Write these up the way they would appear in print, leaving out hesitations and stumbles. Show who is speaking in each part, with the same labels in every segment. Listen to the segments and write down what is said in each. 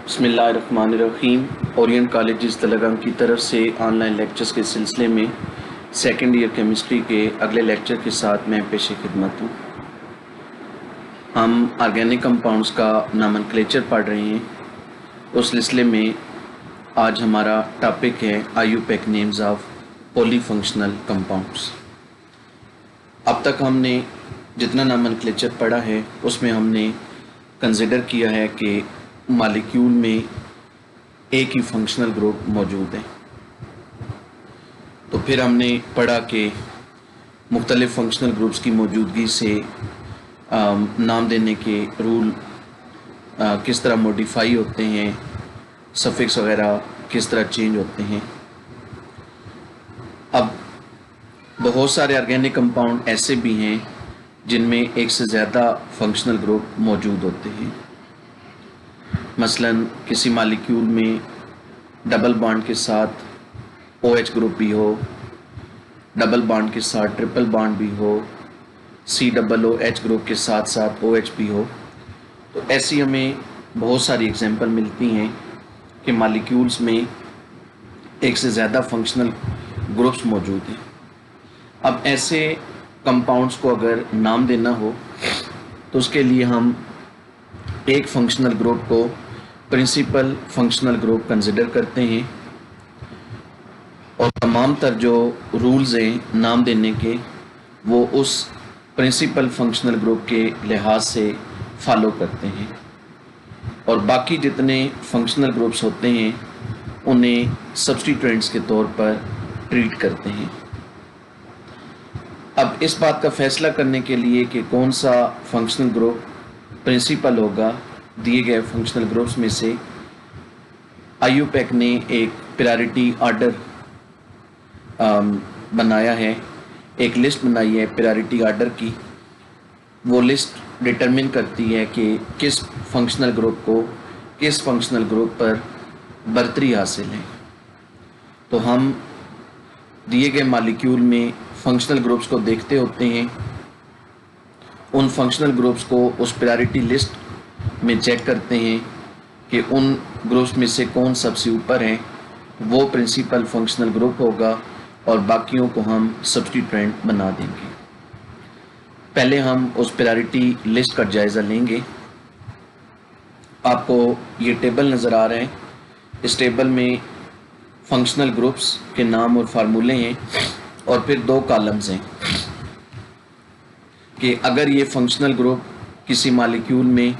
Speaker 1: बिस्मिल्लाहिर्रहमानिर्रहीम। Orient college इस्तलगम की तरफ से ऑनलाइन लेक्चर्स के सिलसिले में सेकेंड ईयर केमिस्ट्री के अगले लेक्चर के साथ मैं पेश खिदमत हूँ। हम ऑर्गेनिक कंपाउंड्स का नामनक्लेचर पढ़ रहे हैं। उस सिलसिले में आज हमारा टॉपिक है IUPAC names of polyfunctional compounds. अब तक हमने जितना नामनक्लेचर पढ़ा है उसमें हमने कंसिडर किया है कि मॉलिक्यूल में एक ही फंक्शनल ग्रुप मौजूद है। तो फिर हमने पढ़ा कि मुख्तलिफ फंक्शनल ग्रुप्स की मौजूदगी से नाम देने के रूल किस तरह मॉडिफाई होते हैं, सफिक्स वगैरह किस तरह चेंज होते हैं। अब बहुत सारे ऑर्गेनिक कंपाउंड ऐसे भी हैं जिनमें एक से ज़्यादा फंक्शनल ग्रुप मौजूद होते हैं। मसलन किसी मॉलिक्यूल में डबल बॉन्ड के साथ OH ग्रुप भी हो, डबल बॉन्ड के साथ ट्रिपल बॉन्ड भी हो, COOH ग्रुप के साथ साथ OH भी हो। तो ऐसी हमें बहुत सारी एग्जांपल मिलती हैं कि मॉलिक्यूल्स में एक से ज़्यादा फंक्शनल ग्रुप्स मौजूद हैं। अब ऐसे कंपाउंड्स को अगर नाम देना हो तो उसके लिए हम एक फंक्शनल ग्रुप को प्रिंसिपल फंक्शनल ग्रुप कंसिडर करते हैं और तमाम तर जो रूल्स हैं नाम देने के वो उस प्रिंसिपल फंक्शनल ग्रुप के लिहाज से फॉलो करते हैं और बाकी जितने फंक्शनल ग्रुप्स होते हैं उन्हें सब्स्टिट्यूएंट्स के तौर पर ट्रीट करते हैं। अब इस बात का फैसला करने के लिए कि कौन सा फंक्शनल ग्रुप प्रिंसिपल होगा दिए गए फंक्शनल ग्रुप्स में से, IUPAC ने एक प्रायोरिटी ऑर्डर बनाया है, एक लिस्ट बनाई है प्रायोरिटी ऑर्डर की। वो लिस्ट डिटरमिन करती है कि किस फंक्शनल ग्रुप को किस फंक्शनल ग्रुप पर बर्तरी हासिल है। तो हम दिए गए मॉलिक्यूल में फंक्शनल ग्रुप्स को देखते होते हैं, उन फंक्शनल ग्रुप्स को उस प्रायोरिटी लिस्ट में चेक करते हैं कि उन ग्रुप्स में से कौन सबसे ऊपर है, वो प्रिंसिपल फंक्शनल ग्रुप होगा और बाकियों को हम सब्स्टिट्यूएंट बना देंगे। पहले हम उस प्रायोरिटी लिस्ट का जायज़ा लेंगे। आपको ये टेबल नज़र आ रहे हैं। इस टेबल में फंक्शनल ग्रुप्स के नाम और फार्मूले हैं और फिर दो कॉलम्स हैं कि अगर ये फंक्शनल ग्रुप किसी मॉलिक्यूल में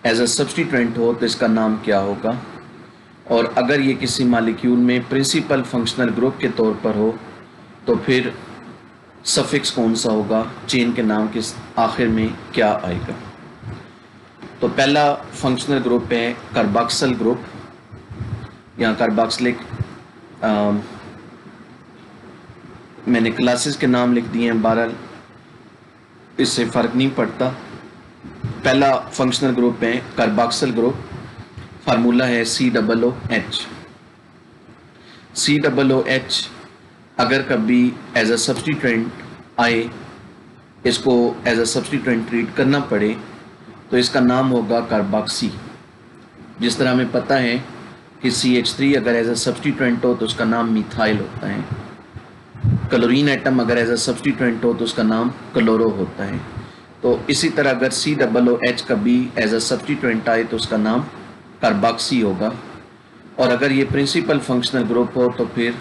Speaker 1: एज अ सब्स्टिट्यूएंट हो तो इसका नाम क्या होगा, और अगर ये किसी मॉलिक्यूल में प्रिंसिपल फंक्शनल ग्रुप के तौर पर हो तो फिर सफिक्स कौन सा होगा, चेन के नाम के आखिर में क्या आएगा। तो पहला फंक्शनल ग्रुप है कार्बोक्सिल ग्रुप। यहाँ कार्बोक्सिलिक मैंने क्लासेस के नाम लिख दिए हैं, बहरहाल इससे फ़र्क नहीं पड़ता। पहला फंक्शनल ग्रुप है कार्बोक्सिल ग्रुप। फार्मूला है COOH। COOH अगर कभी एज अ सब्स्टिट्यूएंट आए, इसको एज अ सब्स्टिट्यूएंट ट्रीट करना पड़े तो इसका नाम होगा कार्बोक्सी। जिस तरह हमें पता है कि CH3 अगर एज अ सब्स्टिट्यूएंट हो तो उसका नाम मिथाइल होता है। क्लोरीन एटम अगर एज अ सब्स्टिट्यूएंट हो तो उसका नाम क्लोरो होता है। तो इसी तरह अगर COOH कभी एज अ सब्स्टिट्यूएंट आए तो उसका नाम कार्बोक्सी होगा। और अगर ये प्रिंसिपल फंक्शनल ग्रुप हो तो फिर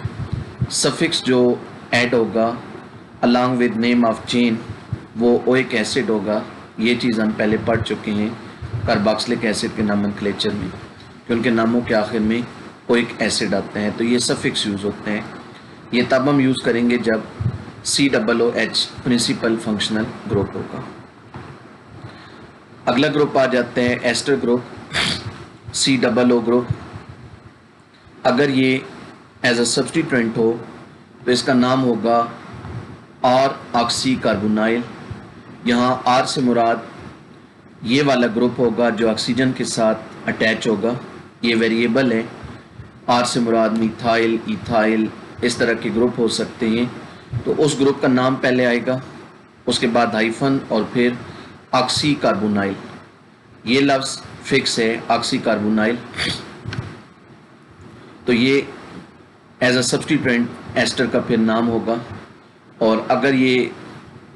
Speaker 1: सफिक्स जो ऐड होगा along with name of chain वो ओइक एसिड होगा। ये चीज़ हम पहले पढ़ चुके हैं कार्बोक्सिलिक एसिड के नामनक्लेचर में कि उनके नामों के आखिर में ओइक एसिड आते हैं। तो ये सफिक्स यूज़ होते हैं। ये तब हम यूज़ करेंगे जब COOH प्रिंसिपल फंक्शनल ग्रुप होगा। अगला ग्रुप आ जाते हैं एस्टर ग्रुप, COO ग्रुप। अगर ये एज अ सब्स्टिट्यूएंट हो तो इसका नाम होगा R ऑक्सी कार्बोनाइल। यहाँ R से मुराद ये वाला ग्रुप होगा जो ऑक्सीजन के साथ अटैच होगा। ये वेरिएबल है। R से मुराद मिथाइल, इथाइल, इस तरह के ग्रुप हो सकते हैं। तो उस ग्रुप का नाम पहले आएगा, उसके बाद हाइफन और फिर ऑक्सी कार्बोनाइल। ये लफ्ज़ फिक्स है ऑक्सी कार्बोनाइल। तो ये एज अ सब्स्टिट्यूएंट एस्टर का फिर नाम होगा। और अगर ये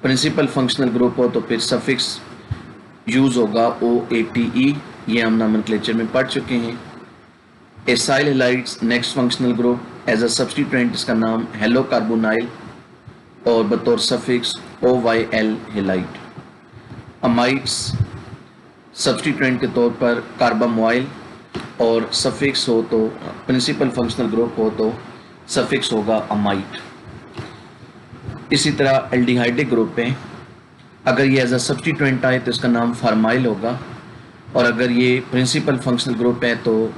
Speaker 1: प्रिंसिपल फंक्शनल ग्रुप हो तो फिर सफिक्स यूज़ होगा OATE, ये हम नॉमेनक्लेचर में पढ़ चुके हैं। Acyl halides next functional group as a substituent, इसका नाम हेलो कार्बोनाइल और बतौर suffix OYL halide. Amides substituent के तौर पर कार्बामोइल और सफिक्स हो तो प्रिंसिपल फंक्शनल ग्रुप हो तो सफिक्स होगा अमाइड। इसी तरह एल्डिहाइडिक ग्रुप है, अगर ये एज अ सब्स्टिट्यूएंट आए तो इसका नाम फार्माइल होगा, और अगर ये प्रिंसिपल फंक्शनल ग्रुप है तो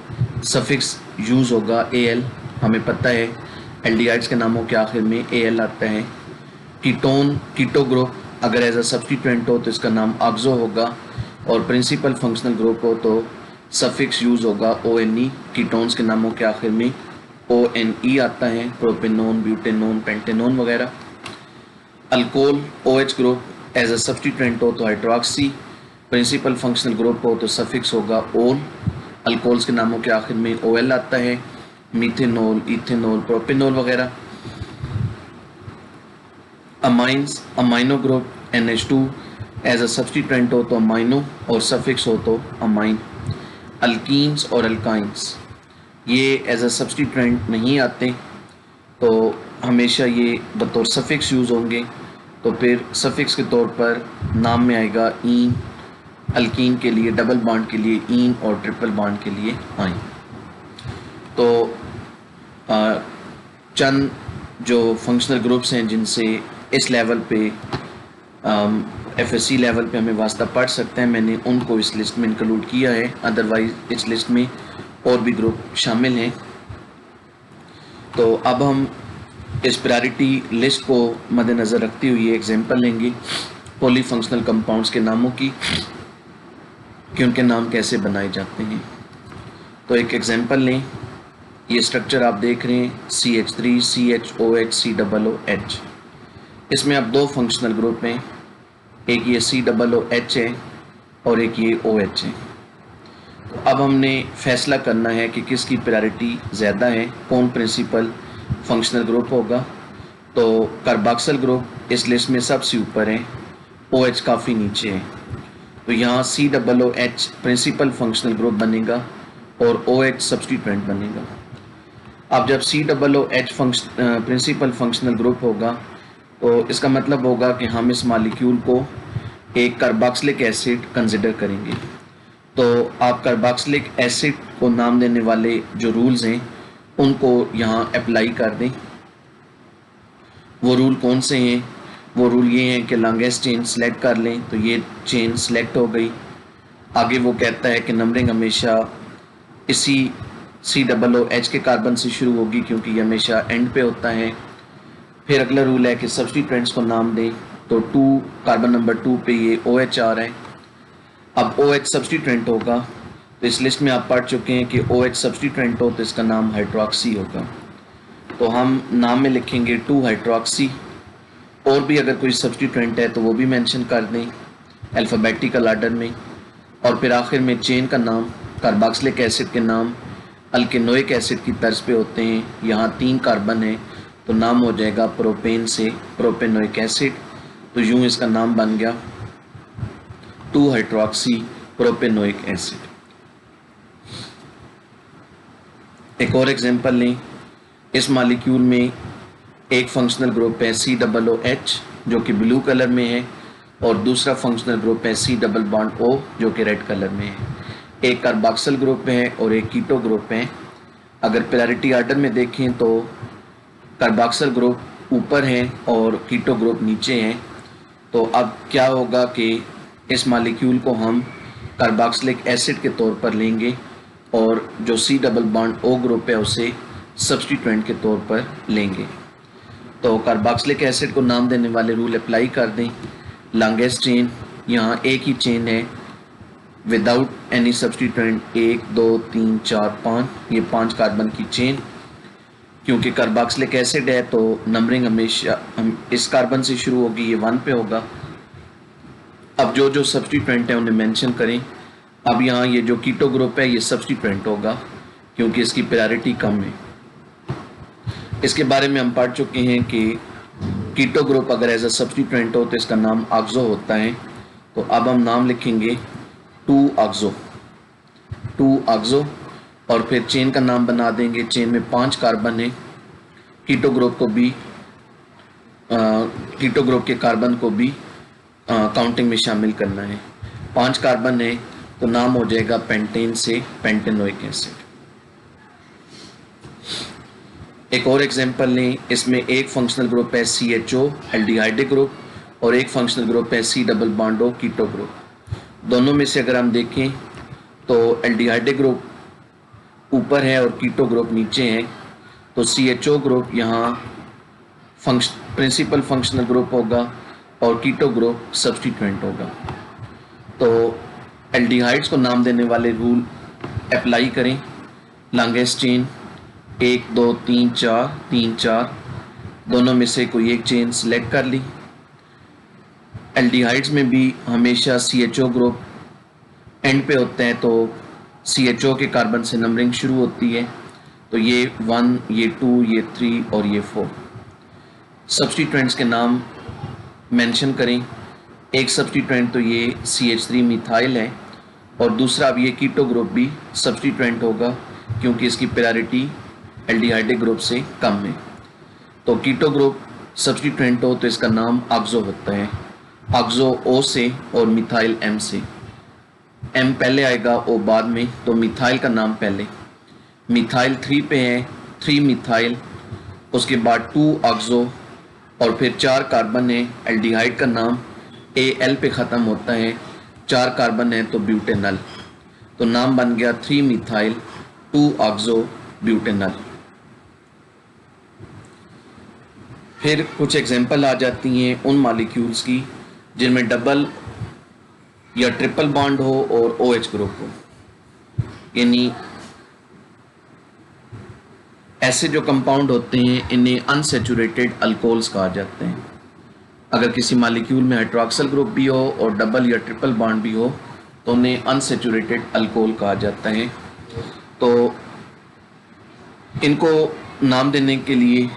Speaker 1: सफिक्स यूज़ होगा AL। हमें पता है एल्डिहाइड्स के नामों के आखिर में AL आता है। कीटो ग्रुप अगर एज अ सब्स्टिट्यूएंट हो तो इसका नाम ऑक्सो होगा, और प्रिंसिपल फंक्शनल ग्रुप हो तो सफिक्स यूज़ होगा ONE। कीटोन्स के नामों के आखिर में ONE आता है, प्रोपेनोन, ब्यूटेनोन, पेंटेनोन वगैरह। Alcohol OH group as a substituent हो तो हाइड्रोक्सी, प्रिंसिपल फंक्शनल ग्रुप हो तो सफिक्स होगा ओल। अल्कोहल्स के नामों के आखिर में OL आता है, मीथेनॉल, इथेनॉल, प्रोपेनॉल वगैरह। Amines amino group NH2 as a substituent हो तो अमाइनो और सफिक्स हो तो अमाइन। अल्कीन्स और अल्काइंस ये एज अ सब्स्टिट्यूएंट नहीं आते, तो हमेशा ये बतौर सफिक्स यूज़ होंगे, तो फिर सफिक्स के तौर पर नाम में आएगा ईन। अल्कीन के लिए डबल बॉन्ड के लिए ईन और ट्रिपल बॉन्ड के लिए आइन। तो चंद जो फंक्शनल ग्रुप्स हैं जिनसे इस लेवल पे FSC लेवल पे हमें वास्ता पढ़ सकते हैं, मैंने उनको इस लिस्ट में इंक्लूड किया है। अदरवाइज इस लिस्ट में और भी ग्रुप शामिल हैं। तो अब हम इस प्रायोरिटी लिस्ट को मद्देनज़र रखते हुए एग्जांपल लेंगे पॉलीफंक्शनल कंपाउंड्स के नामों की, कि उनके नाम कैसे बनाए जाते हैं। तो एक एग्जांपल लें, ये स्ट्रक्चर आप देख रहे हैं CH3 CHOH COOH। इसमें अब दो फंक्शनल ग्रुप हैं, एक ये COOH है और एक ये OH है। तो अब हमने फैसला करना है कि किसकी प्रायोरिटी ज़्यादा है, कौन प्रिंसिपल फंक्शनल ग्रुप होगा। तो कार्बोक्सिल ग्रुप इस लिस्ट में सबसे ऊपर है, OH काफ़ी नीचे है, तो यहाँ COOH प्रिंसिपल फंक्शनल ग्रुप बनेगा और OH सब्स्टिट्यूएंट बनेगा। अब जब COOH प्रिंसिपल फंक्शनल ग्रुप होगा तो इसका मतलब होगा कि हम इस मॉलिक्यूल को एक कार्बोक्सिलिक एसिड कंसिडर करेंगे। तो आप कार्बोक्सिलिक एसिड को नाम देने वाले जो रूल्स हैं उनको यहाँ अप्लाई कर दें। वो रूल कौन से हैं? वो रूल ये हैं कि लॉन्गेस्ट चेन सेलेक्ट कर लें, तो ये चेन सेलेक्ट हो गई। आगे वो कहता है कि नंबरिंग हमेशा इसी COOH के कार्बन से शुरू होगी क्योंकि ये हमेशा एंड पे होता है। फिर अगला रूल है कि सब्स्टिट्यूएंट्स को नाम दें, तो 2 कार्बन नंबर 2 पे ये OH आ रहा है। अब OH सब्स्टिट्यूएंट होगा, तो इस लिस्ट में आप पढ़ चुके हैं कि OH सब्स्टिट्यूएंट हो तो इसका नाम हाइड्रोक्सी होगा। तो हम नाम में लिखेंगे 2 हाइड्रोक्सी, और भी अगर कोई सब्स्टिट्यूएंट है तो वो भी मेंशन कर दें अल्फ़ाबेटिकल आर्डर में। और फिर आखिर में चेन का नाम, कार्बोक्सिलिक एसिड के नाम अल्केनोइक एसिड की तर्ज पे होते हैं। यहाँ 3 कार्बन है तो नाम हो जाएगा प्रोपेन से प्रोपेनोइक एसिड, तो यूं इसका नाम बन गया 2 हाइड्रोक्सी प्रोपेनोइक एसिड। एक और एग्जांपल लें, इस मॉलिक्यूल में एक फंक्शनल ग्रुप है COOH जो कि ब्लू कलर में है, और दूसरा फंक्शनल ग्रुप है C+O जो कि रेड कलर में है। एक कार्बोक्सिल ग्रुप है और एक कीटो ग्रुप है। अगर प्रायोरिटी आर्डर में देखें तो कार्बोक्सिल ग्रुप ऊपर है और कीटो ग्रुप नीचे हैं। तो अब क्या होगा कि इस मॉलिक्यूल को हम कार्बोक्सिलिक एसिड के तौर पर लेंगे और जो C+O ग्रुप है उसे सब्स्टिट्यूएंट के तौर पर लेंगे। तो कार्बोक्सिलिक एसिड को नाम देने वाले रूल अप्लाई कर दें। लॉन्गेस्ट चेन, यहाँ एक ही चेन है विदाउट एनी सब्स्टिट्यूएंट, 1 2 3 4 5, ये 5 कार्बन की चेन। क्योंकि कार्बोक्सिलिक एसिड है तो नंबरिंग हमेशा इस कार्बन से शुरू होगी, ये 1 पे होगा। अब जो जो सब्स्टिट्यूएंट है उन्हें मेंशन करें। अब यहाँ ये जो कीटो ग्रुप है ये सब्स्टिट्यूएंट होगा क्योंकि इसकी प्रायोरिटी कम है। इसके बारे में हम पढ़ चुके हैं कि कीटो ग्रुप अगर एज अ सब्स्टिट्यूएंट हो तो इसका नाम ऑक्सो होता है। तो अब हम नाम लिखेंगे 2-ऑक्सो और फिर चेन का नाम बना देंगे। चेन में 5 कार्बन है। कीटो ग्रुप के कार्बन को भी काउंटिंग में शामिल करना है। 5 कार्बन है तो नाम हो जाएगा पेंटेन से पेंटेनोइक एसिड। एक और एग्जांपल लें, इसमें एक फंक्शनल ग्रुप है CHO एल्डिहाइडिक ग्रुप और एक फंक्शनल ग्रुप है C double bond O keto group. दोनों में से अगर हम देखें तो एल्डिहाइडिक ग्रुप ऊपर है और कीटो ग्रुप नीचे है। तो CHO ग्रुप यहाँ प्रिंसिपल फंक्शनल ग्रुप होगा और कीटो ग्रुप सब्स्टिट्यूएंट होगा। तो एल्डिहाइड्स को नाम देने वाले रूल अप्लाई करें। लॉन्गेस्ट चेन 1 2 3 4 3 4, दोनों में से कोई एक चेन सिलेक्ट कर ली। एल्डिहाइड्स में भी हमेशा CHO ग्रुप एंड पे होते हैं, तो CHO के कार्बन से नंबरिंग शुरू होती है। तो ये 1, ये 2, ये 3 और ये 4। सब्स्टिट्यूएंट्स के नाम मेंशन करें। एक सब्स्टिट्यूएंट तो ये CH3 मिथाइल है और दूसरा अब ये कीटो ग्रुप भी सब्स्टिट्यूएंट होगा क्योंकि इसकी प्रायोरिटी एल्डिहाइडिक ग्रुप से कम है। तो कीटो ग्रुप सब्स्टिट्यूएंट हो तो इसका नाम ऑक्सो होता है। ऑक्सो O से और मिथाइल M से। M पहले आएगा, O बाद में, तो मिथाइल का नाम पहले। मिथाइल 3 पे है, 3 मिथाइल, उसके बाद 2 ऑक्सो और फिर 4 कार्बन है। एल्डिहाइड का नाम AL पे ख़त्म होता है, 4 कार्बन है तो ब्यूटेनल। तो नाम बन गया 3 मिथाइल 2 ऑक्सो ब्यूटेनल। फिर कुछ एग्जांपल आ जाती हैं उन मॉलिक्यूल्स की जिनमें डबल या ट्रिपल बॉन्ड हो और OH ग्रुप हो, यानी ऐसे जो कंपाउंड होते हैं इन्हें अनसैचुरेटेड अल्कोहल्स कहा जाते हैं। अगर किसी मॉलिक्यूल में हाइड्रोक्सिल ग्रुप भी हो और डबल या ट्रिपल बॉन्ड भी हो तो उन्हें अनसैचुरेटेड अल्कोहल कहा जाता है। तो इनको नाम देने के लिए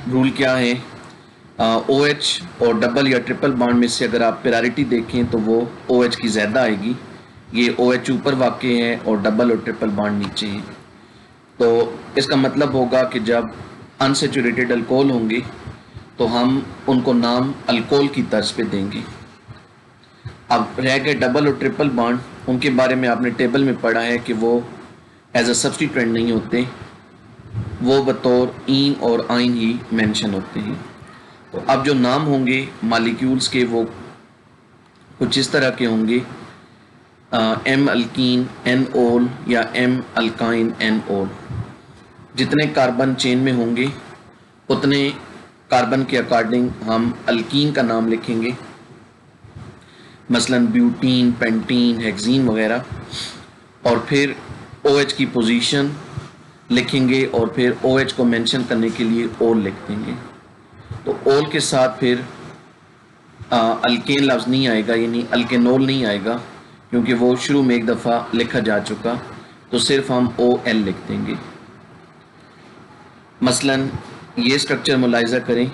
Speaker 1: रूल क्या है, OH और डबल या ट्रिपल बॉन्ड में से अगर आप प्रायोरिटी देखें तो वो OH की ज़्यादा आएगी। ये OH ऊपर वाक़ है और डबल और ट्रिपल बॉन्ड नीचे हैं। तो इसका मतलब होगा कि जब अनसैचुरेटेड अल्कोहल होंगे तो हम उनको नाम अल्कोहल की तर्ज पे देंगे। अब रह गए डबल और ट्रिपल बॉन्ड, उनके बारे में आपने टेबल में पढ़ा है कि वो एज अ सब्स्टिट्यूएंट नहीं होते, वो बतौर ईन और आइन ही मेंशन होते हैं। तो अब जो नाम होंगे मॉलिक्यूल्स के वो कुछ इस तरह के होंगे, M अल्कीन N ओल या M अल्काइन N ओल। जितने कार्बन चेन में होंगे उतने कार्बन के अकॉर्डिंग हम अल्कीन का नाम लिखेंगे, मसलन ब्यूटीन, पेंटीन, हेक्सीन वगैरह, और फिर OH की पोजीशन लिखेंगे और फिर OH को मेंशन करने के लिए ओल लिख देंगे। तो ओल के साथ फिर अल्केन लफ्ज़ नहीं आएगा, यानी अल्केनोल नहीं आएगा क्योंकि वो शुरू में एक दफ़ा लिखा जा चुका, तो सिर्फ हम OL लिख देंगे। मसलन ये स्ट्रक्चर मुलाहिज़ा करें,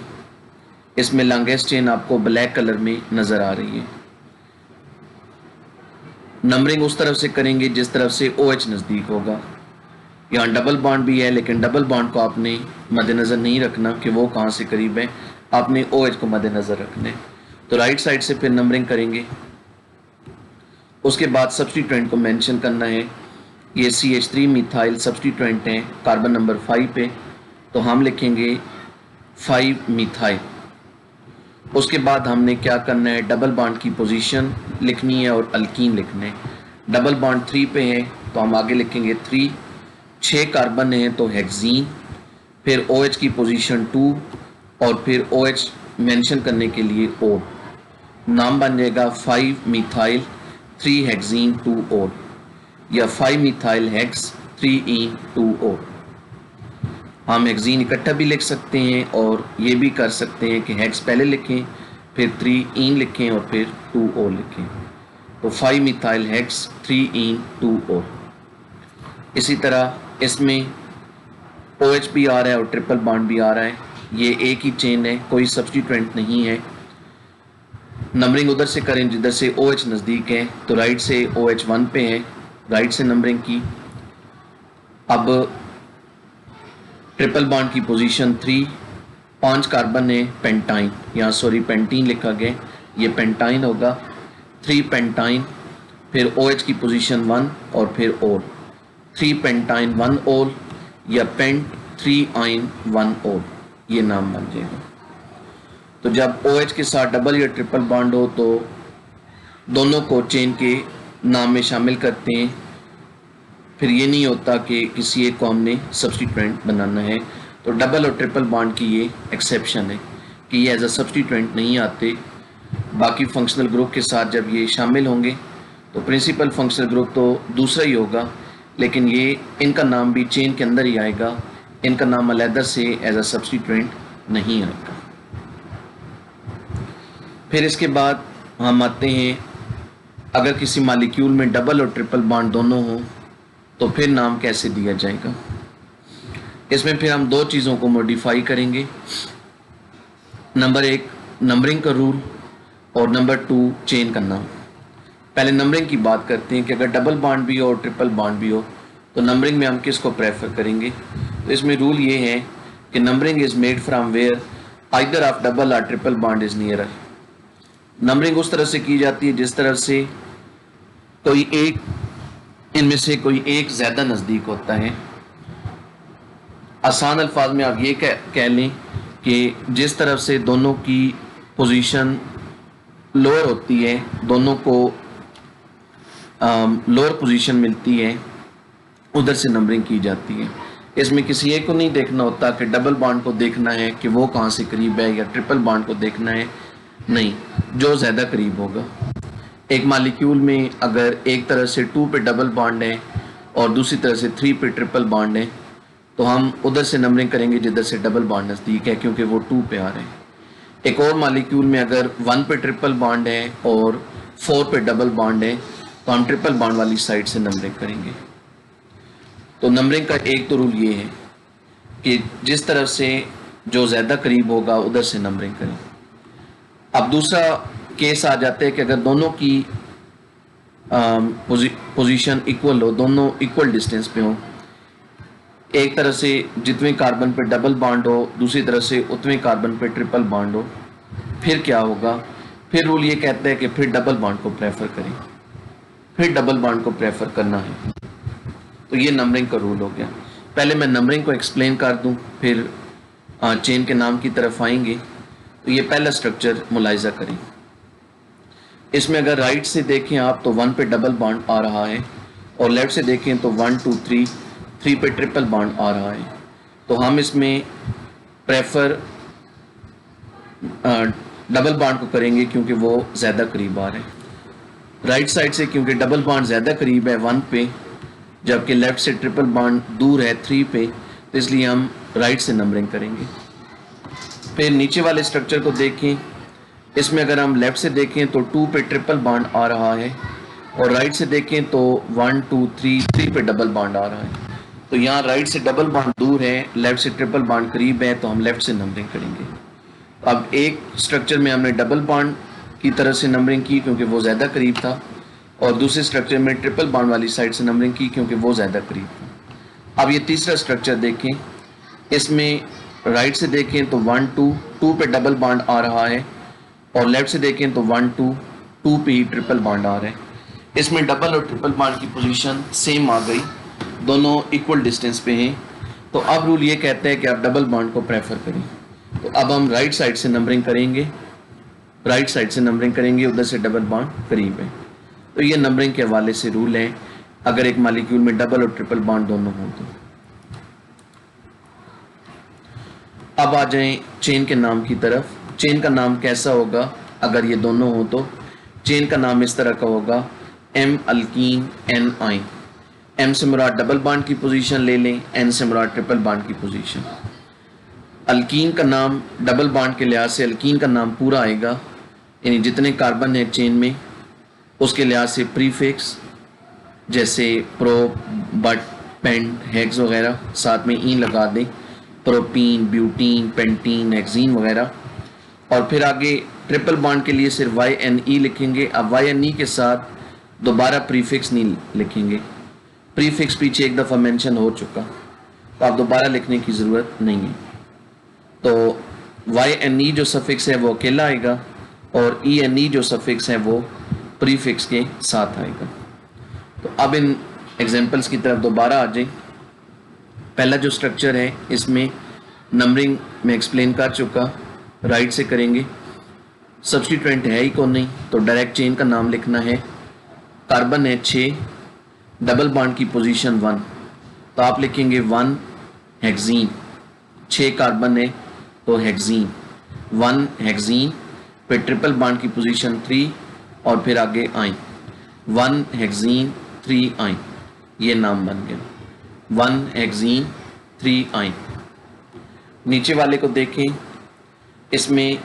Speaker 1: इसमें लॉन्गेस्ट चेन आपको ब्लैक कलर में नज़र आ रही है। नंबरिंग उस तरफ से करेंगे जिस तरफ से OH नज़दीक होगा। यहाँ डबल बॉन्ड भी है लेकिन डबल बॉन्ड को आपने मद्देनज़र नहीं रखना कि वो कहाँ से करीब है, आपने OH को मद्देनज़र रखना है। तो राइट साइड से फिर नंबरिंग करेंगे। उसके बाद सब्स्टिट्यूएंट को मेंशन करना है। ये CH3 मिथाइल सब्स्टिट्यूएंट है कार्बन नंबर 5 पे, तो हम लिखेंगे 5 मिथाइल। उसके बाद हमने क्या करना है, डबल बॉन्ड की पोजीशन लिखनी है और अल्कीन लिखना है। डबल बॉन्ड 3 पे है तो हम आगे लिखेंगे 3, 6 कार्बन है तो हेक्सीन, फिर OH की पोजीशन 2 और फिर OH मेंशन करने के लिए O। नाम बन जाएगा 5 मिथाइल 3 हेक्सीन 2 O या 5 मिथाइल हेक्स 3ईन 2 O। हम हेक्सीन इकट्ठा भी लिख सकते हैं और ये भी कर सकते हैं कि हेक्स पहले लिखें फिर 3ईन लिखें और फिर 2O लिखें। तो 5 मिथाइल हेक्स 3ईन 2O। इसी तरह इसमें OH भी आ रहा है और ट्रिपल बॉन्ड भी आ रहा है, ये एक ही चेन है, कोई सब्स्टिट्यूएंट नहीं है। नंबरिंग उधर से करें जिधर से OH नज़दीक है, तो राइट से OH 1 पे है, राइट से नंबरिंग की। अब ट्रिपल बॉन्ड की पोजीशन 3, 5 कार्बन है पेंटाइन, यहाँ सॉरी पेंटीन लिखा गया, ये पेंटाइन होगा, 3 पेंटाइन, फिर OH की पोजीशन 1 और फिर ओल, 3 पेंटाइन 1 ओल या पेंट 3 आइन 1 ओल, ये नाम बन जाएगा। तो जब OH के साथ डबल या ट्रिपल बॉन्ड हो तो दोनों को चेन के नाम में शामिल करते हैं, फिर ये नहीं होता कि किसी एक को हमने सब्स्टिट्यूएंट बनाना है। तो डबल और ट्रिपल बॉन्ड की ये एक्सेप्शन है कि ये एज अ सब्स्टिट्यूएंट नहीं आते। बाकी फंक्शनल ग्रुप के साथ जब ये शामिल होंगे तो प्रिंसिपल फंक्शनल ग्रुप तो दूसरा ही होगा, लेकिन ये इनका नाम भी चेन के अंदर ही आएगा, इनका नाम अलहदा से एज अ सब्स्टिट्यूएंट नहीं आएगा। फिर इसके बाद हम आते हैं, अगर किसी मालिक्यूल में डबल और ट्रिपल बॉन्ड दोनों हों तो फिर नाम कैसे दिया जाएगा। इसमें फिर हम दो चीज़ों को मॉडिफाई करेंगे, नंबर 1 नंबरिंग का रूल और नंबर 2 चेन का नाम। पहले नंबरिंग की बात करते हैं कि अगर डबल बॉन्ड भी हो और ट्रिपल बॉन्ड भी हो तो नंबरिंग में हम किसको प्रेफर करेंगे। तो इसमें रूल ये है कि numbering is made from where either of double और triple bond is nearer. Numbering उस तरह से की जाती है जिस तरह से कोई एक, इनमें से कोई एक ज़्यादा नज़दीक होता है। आसान अल्फाज में आप ये कह लें कि जिस तरफ से दोनों की पोजीशन लोअर होती है, दोनों को लोअर पोजीशन मिलती है, उधर से नंबरिंग की जाती है। इसमें किसी एक को नहीं देखना होता कि डबल बॉन्ड को देखना है कि वो कहाँ से करीब है या ट्रिपल बॉन्ड को देखना है, नहीं, जो ज़्यादा करीब होगा। एक मालिक्यूल में अगर एक तरह से 2 पे डबल बॉन्ड है और दूसरी तरह से 3 पे ट्रिपल बॉन्ड है तो हम उधर से नंबरिंग करेंगे जिधर से डबल बॉन्ड नज़दीक है, क्योंकि वो 2 पे आ रहे हैं। एक और मालिक्यूल में अगर 1 पे ट्रिपल बॉन्ड है और 4 पे डबल बॉन्ड है तो हम ट्रिपल बॉन्ड वाली साइड से नंबरिंग करेंगे। तो नंबरिंग का एक तो रूल ये है कि जिस तरफ से जो ज़्यादा करीब होगा उधर से नंबरिंग करें। अब दूसरा केस आ जाता है कि अगर दोनों की पोजीशन इक्वल हो, दोनों इक्वल डिस्टेंस पे हो, एक तरह से जितने कार्बन पे डबल बॉन्ड हो, दूसरी तरह से उतने कार्बन पे ट्रिपल बॉन्ड हो, फिर क्या होगा। फिर रूल ये कहता है कि फिर डबल बॉन्ड को प्रेफर करें, फिर डबल बॉन्ड को प्रेफर करना है। तो ये नंबरिंग का रूल हो गया। पहले मैं नंबरिंग को एक्सप्लेन कर दूं, फिर चेन के नाम की तरफ आएंगे। तो ये पहला स्ट्रक्चर मुलाहिजा करें। इसमें अगर राइट से देखें आप तो 1 पे डबल बॉन्ड आ रहा है और लेफ्ट से देखें तो 1 2 3 पे ट्रिपल बॉन्ड आ रहा है। तो हम इसमें प्रेफर डबल बॉन्ड को करेंगे क्योंकि वो ज़्यादा करीब आ रहे हैं। राइट साइड से क्योंकि डबल बॉन्ड ज़्यादा करीब है 1 पे, जबकि लेफ़्ट से ट्रिपल बॉन्ड दूर है 3 पे, तो इसलिए हम राइट से नंबरिंग करेंगे। फिर नीचे वाले स्ट्रक्चर को देखें, इसमें अगर हम लेफ़्ट से देखें तो 2 पे ट्रिपल बॉन्ड आ रहा है और राइट से देखें तो 1 2 3 पे डबल बॉन्ड आ रहा है। तो यहाँ राइट से डबल बॉन्ड दूर है, लेफ़्ट से ट्रिपल बॉन्ड करीब है, तो हम लेफ़्ट से नंबरिंग करेंगे। अब एक स्ट्रक्चर में हमने डबल बॉन्ड की तरह से नंबरिंग की क्योंकि वो ज़्यादा करीब था, और दूसरे स्ट्रक्चर में ट्रिपल बॉन्ड वाली साइड से नंबरिंग की क्योंकि वो ज़्यादा करीब था। अब ये तीसरा स्ट्रक्चर देखें, इसमें राइट से देखें तो 1 2 पे डबल बॉन्ड आ रहा है और लेफ़्ट से देखें तो 1 2 पे ही ट्रिपल बॉन्ड आ रहा है। इसमें डबल और ट्रिपल बॉन्ड की पोजीशन सेम आ गई, दोनों इक्वल डिस्टेंस पे हैं। तो अब रूल ये कहता है कि आप डबल बॉन्ड को प्रेफर करें। तो अब हम राइट साइड से नंबरिंग करेंगे, राइट साइड से नंबरिंग करेंगे, उधर से डबल बॉन्ड करीब है। तो ये नंबरिंग के हवाले से रूल है अगर एक मालिक्यूल में डबल और ट्रिपल बॉन्ड दोनों हों तो। अब आ जाएं चेन के नाम की तरफ। चेन का नाम कैसा होगा अगर ये दोनों हो तो चेन का नाम इस तरह का होगा, M अल्कीन N आइन। M से मुराद डबल बॉन्ड की पोजीशन ले लें, N से मुराद ट्रिपल बॉन्ड की पोजीशन। अल्कीन का नाम डबल बॉन्ड के लिहाज से अल्कीन का नाम पूरा आएगा, यानी जितने कार्बन है चेन में उसके लिहाज से प्रीफिक्स जैसे प्रो, बट, पेंट, हेक्स वगैरह, साथ में ई लगा दें, प्रोपीन, ब्यूटीन, पेंटीन, हेक्सीन वगैरह। और फिर आगे ट्रिपल बॉन्ड के लिए सिर्फ YNE लिखेंगे। अब YNE के साथ दोबारा प्रीफिक्स नहीं लिखेंगे, प्रीफिक्स पीछे एक दफ़ा मेंशन हो चुका, तो आप दोबारा लिखने की ज़रूरत नहीं है। तो YNE जो सफिक्स है वो अकेला आएगा और ENE जो सफिक्स है वो प्रीफिक्स के साथ आएगा। तो अब इन एग्जांपल्स की तरफ दोबारा आ जाए। पहला जो स्ट्रक्चर है इसमें नंबरिंग में एक्सप्लेन कर चुका, राइट से करेंगे। सब्स्टिट्यूएंट है ही कौन नहीं, तो डायरेक्ट चेन का नाम लिखना है। कार्बन है 6, डबल बॉन्ड की पोजीशन 1, तो आप लिखेंगे 1 हेक्सीन। 6 कार्बन है तो हेक्सीन, 1 हेक्सीन, फिर ट्रिपल बॉन्ड की पोजीशन 3 और फिर आगे आइन, 1 हेक्सीन 3 आइन, ये नाम बन गया 1 हेक्सीन 3 आइन। नीचे वाले को देखें, इसमें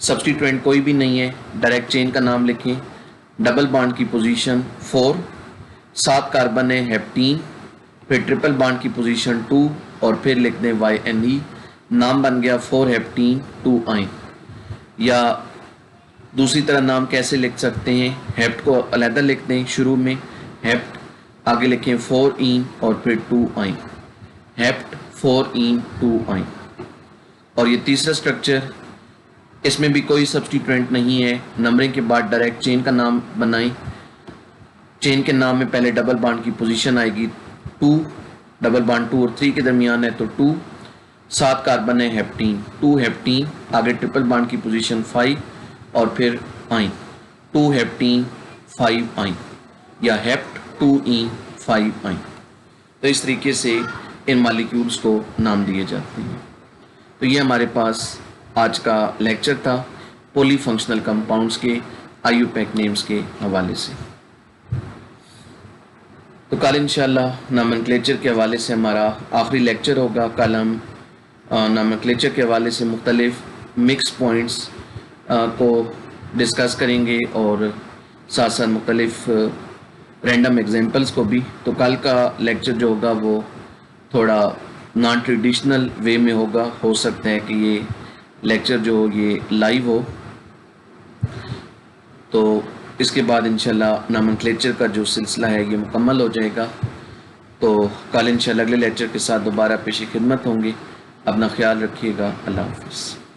Speaker 1: सब्स्टिट्यूएंट कोई भी नहीं है, डायरेक्ट चेन का नाम लिखें। डबल बॉन्ड की पोजीशन 4, 7 कार्बन है हेप्टीन, फिर ट्रिपल बॉन्ड की पोजीशन 2 और फिर लिख दें YNE, नाम बन गया 4 हेप्टीन 2 आइन। या दूसरी तरह नाम कैसे लिख सकते हैं, हेप्ट को अलहदा लिख दें शुरू में, हेप्ट, आगे लिखें 4 इन और फिर 2 आइन, हेप्ट 4 इन 2 आइन। और ये तीसरा स्ट्रक्चर, इसमें भी कोई सब्स्टिट्यूएंट नहीं है, नंबरिंग के बाद डायरेक्ट चेन का नाम बनाएं। चेन के नाम में पहले डबल बॉन्ड की पोजीशन आएगी 2, डबल बॉन्ड 2 और 3 के दरमियान है तो 2, 7 कार्बन है हेप्टीन, 2 हेप्टीन, आगे ट्रिपल बॉन्ड की पोजीशन 5 और फिर आइन, 2 हेप्टीन 5 आइन, या हेप्ट 2 इन 5 आइन। तो इस तरीके से इन मालिक्यूल्स को नाम दिए जाते हैं। तो ये हमारे पास आज का लेक्चर था पॉलीफंक्शनल कंपाउंड्स के IUPAC नेम्स के हवाले से। तो कल इंशाल्लाह नॉमेनक्लेचर के हवाले से हमारा आखिरी लेक्चर होगा। कल हम नॉमेनक्लेचर के हवाले से मुख्तलिफ मिक्स पॉइंट्स को डिस्कस करेंगे और साथ साथ मुख्तलिफ रैंडम एग्जांपल्स को भी। तो कल का लेक्चर जो होगा वो थोड़ा नॉन ट्रेडिशनल वे में होगा, हो सकता है कि ये लेक्चर जो ये लाइव हो। तो इसके बाद इंशाल्लाह नॉमेनक्लेचर का जो सिलसिला है ये मुकम्मल हो जाएगा। तो कल इंशाल्लाह अगले लेक्चर के साथ दोबारा पेश खिदमत होंगे। अपना ख्याल रखिएगा। अल्लाह हाफ़िज़।